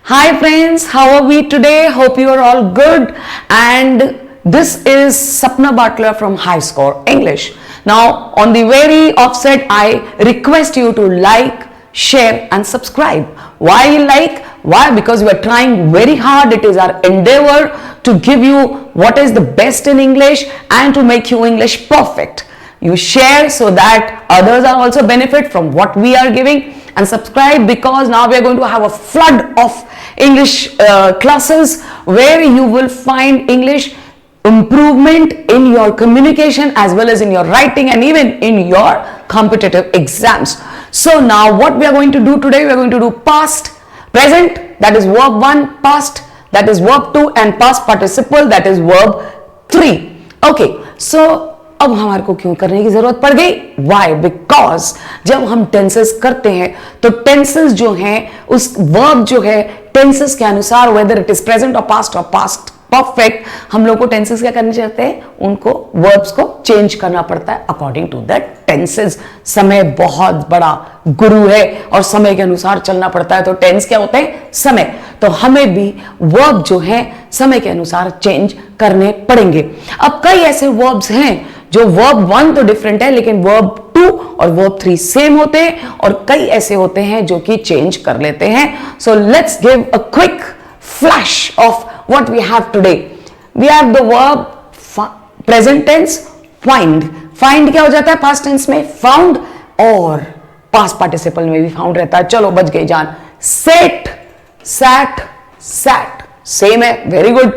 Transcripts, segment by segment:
Hi friends, how are we today? Hope you are all good. And this is Sapna Butler from High Score English. Now, on the very offset, I request you to like, share and subscribe. Why like? Why? Because we are trying very hard. It is our endeavor to give you what is the best in English and to make you English perfect. You share so that others are also benefit from what we are giving, and subscribe because now we are going to have a flood of English classes where you will find English improvement in your communication as well as in your writing and even in your competitive exams. So now what we are going to do today, we are going to do past, present, that is verb 1, past, that is verb 2, and past participle, that is verb 3. Okay, so अब हमारे को क्यों करने की जरूरत पड़ गई? Why? Because जब हम टेंसेस करते हैं तो टेंसेस जो हैं उस वर्ब जो है टेंसेस के अनुसार whether it is present or past perfect, हम लोग को टेंसेस क्या करने चाहते हैं, उनको वर्ब्स को चेंज करना पड़ता है अकॉर्डिंग टू दैट टेंसेस. समय बहुत बड़ा गुरु है और समय के अनुसार चलना पड़ता है. तो टेंस क्या होते हैं? समय. तो हमें भी वर्ब जो है समय के अनुसार चेंज करने पड़ेंगे. अब कई ऐसे वर्ब्स हैं जो वर्ब 1 तो डिफरेंट है लेकिन वर्ब 2 और वर्ब 3 सेम होते हैं, और कई ऐसे होते हैं जो कि चेंज कर लेते हैं. So let's give a quick flash of what we have today. We have the verb present tense find. Find क्या हो जाता है past tense में? Found. और past participle में भी found रहता है. चलो बच गई जान. Sit, sat, sat. Same है. Very good.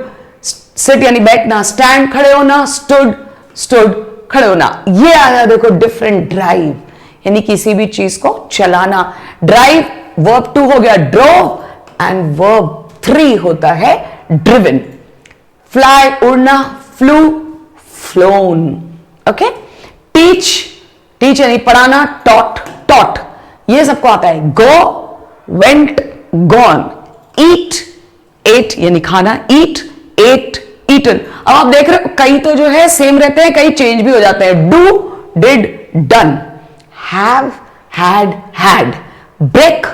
Sit यानी बैठना. Stand खड़े होना. Stood, stood खड़े होना. ये आया देखो different. Drive यानी किसी भी चीज को चलाना. Drive verb 2 हो गया drove, and verb 3 होता है driven. Fly उड़ना. Flew, flown. Okay. Teach, teach यानी पढ़ाना. Taught, taught. ये सबको आता है. Go, went, gone. Eat, ate यानी खाना. Eat, ate, eaten. अब आप देख रहे हो कई तो जो है सेम रहते हैं, कई चेंज भी हो जाते हैं. Do, did, done. Have, had, had. Break,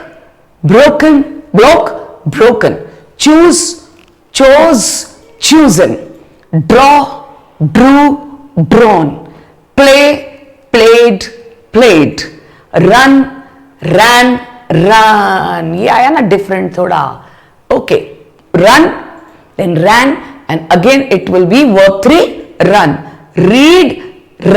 broken, broke, broken. Choose, chose, chosen. Draw, drew, drawn. Play, played, played. Run, ran, run. ये आया ना डिफरेंट थोड़ा. Okay. Run, then ran, and again it will be verb 3, run. Read,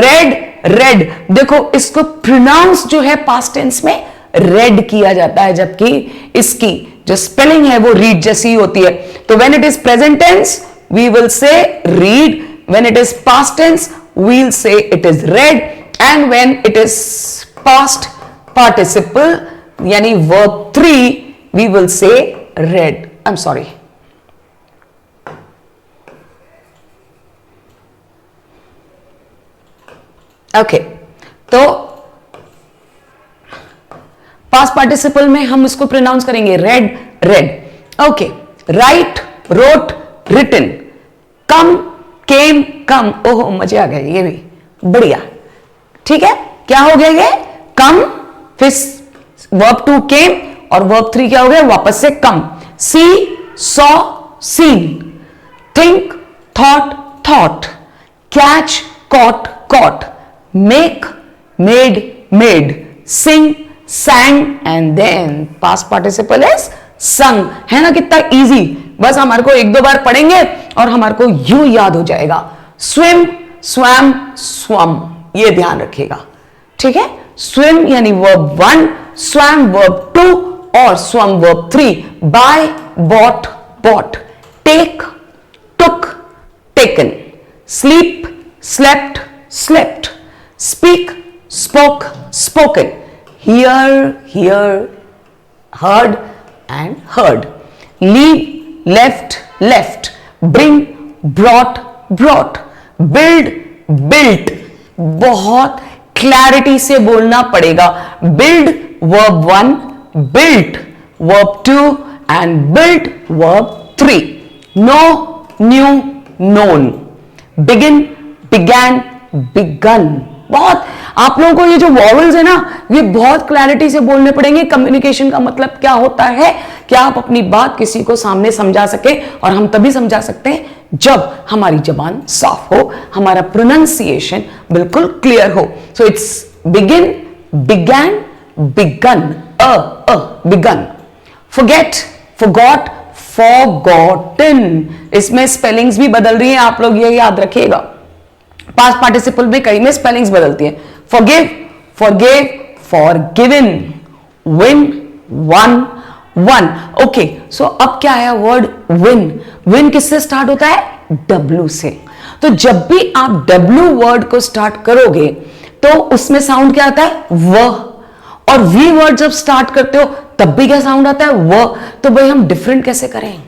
read, read. देखो इसको pronounce जो है past tense में red किया जाता है, जबकि इसकी जो स्पेलिंग है वो रीड जैसी होती है. तो when it is present tense we will say read, when it is past tense we will say it is read, and when it is past participle यानी verb 3 we will say read. I am sorry. Okay, तो past participle में हम इसको pronounce करेंगे read, read. Okay. Write, wrote, written. Come, came, come. ओहो मजे आ गए, ये भी बढ़िया. ठीक है, क्या हो गया ये? कम, फिर वर्ब 2 केम, और वर्ब 3 क्या हो गया? वापस से come. See, saw, seen. Think, thought, thought. Catch, caught, caught. Make, made, made. Sing, sang, and then past participle is sung. है ना कितना इजी. बस हमारे को एक दो बार पढ़ेंगे और हमारे को यूं याद हो जाएगा. swim, swam, swum. ये ध्यान रखिएगा. ठीक है. swim यानी verb 1, swam verb 2 और swum verb 3. buy, bought, bought. take, took, taken. sleep, slept, slept. speak, spoke, spoken. Hear, hear, heard and heard. Leave, left, left. Bring, brought, brought. Build, built. बहुत clarity से बोलना पड़ेगा. Build verb 1, built verb 2 and built verb 3. Know, knew, known. Begin, began, begun. बहुत आप लोगों को ये जो वॉवल्स है ना, ये बहुत क्लैरिटी से बोलने पड़ेंगे। कम्युनिकेशन का मतलब क्या होता है, क्या आप अपनी बात किसी को सामने समझा सके, और हम तभी समझा सकते हैं जब हमारी जबान साफ हो, हमारा प्रोनाउंसिएशन बिल्कुल क्लियर हो। So it's begin, began, begun, begun, forget, forgot, forgotten. इसमें स्पेलिंग्स भी बदल रही हैं, आप लोग ये याद रखिएगा। पास्ट पार्टिसिपल में कई में स्पेलिंग्स बदलती हैं। Forgive, forgive, forgiven, win, won, won. Okay, so अब क्या है वर्ड विन। विन किससे स्टार्ट होता है? डब्ल्यू से। तो जब भी आप डब्ल्यू वर्ड को स्टार्ट करोगे तो उसमें साउंड क्या आता है? व। और वी वर्ड जब स्टार्ट करते हो तब भी क्या साउंड आता है? व। तो भाई हम डिफरेंट कैसे करें?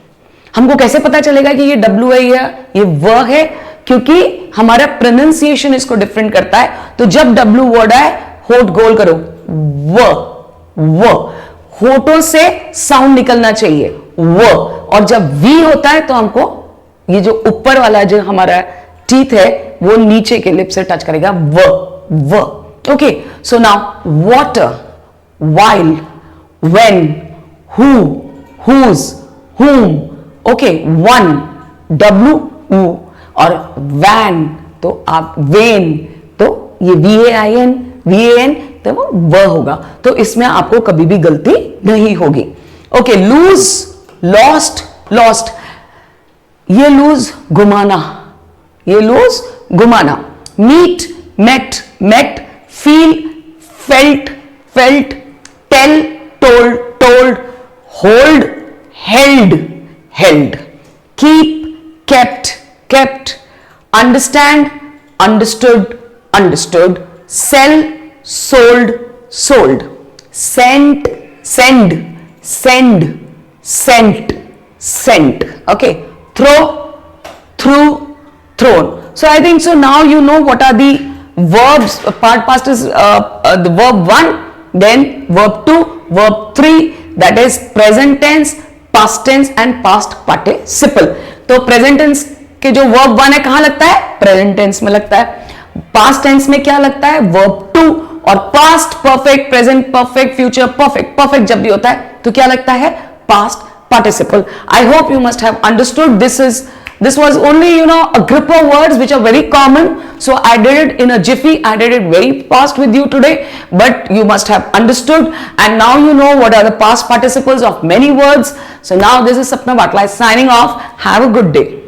हमको कैसे पता चलेगा कि ये डब्ल्यू है या ये व है? क्योंकि हमारा प्रोनाउंसिएशन इसको डिफरेंट करता है। तो जब डब्ल्यू वर्ड आए, होठ गोल करो, व, व, होठों से साउंड निकलना चाहिए, व। और जब वी होता है तो हमको ये जो ऊपर वाला जो हमारा टीथ है वो नीचे के लिप से टच करेगा, व, व। Okay, so now water, while, when, who, whose, whom, okay, one, W, U, और van, तो आप वेन, तो ये VAIN, VAN, तो वो व होगा। तो इसमें आपको कभी भी गलती नहीं होगी। ओके, लूज, लॉस्ट, लॉस्ट, ये लूज गुमाना, ये लूज गुमाना। Meet, met, met, feel, felt, felt, tell, told, told, hold, held, held, keep, kept, kept, understand, understood, understood, sell, sold, sold, sent, send, send, sent, sent. Okay, throw, threw, thrown. So I think so now you know what are the verbs. Part past is the verb 1, then verb 2, verb 3, that is present tense, past tense and past participle. तो present tense के जो verb 1 है कहां लगता है? present tense में लगता है। past tense में क्या लगता है? verb 2। और past perfect, present perfect, future perfect, perfect जब भी होता है तो क्या लगता है? past participle. I hope you must have understood. This was only, a group of words which are very common. So I did it in a jiffy. I did it very fast with you today, but you must have understood. And now you know what are the past participles of many words. So now this is Sapna Batla signing off. Have a good day.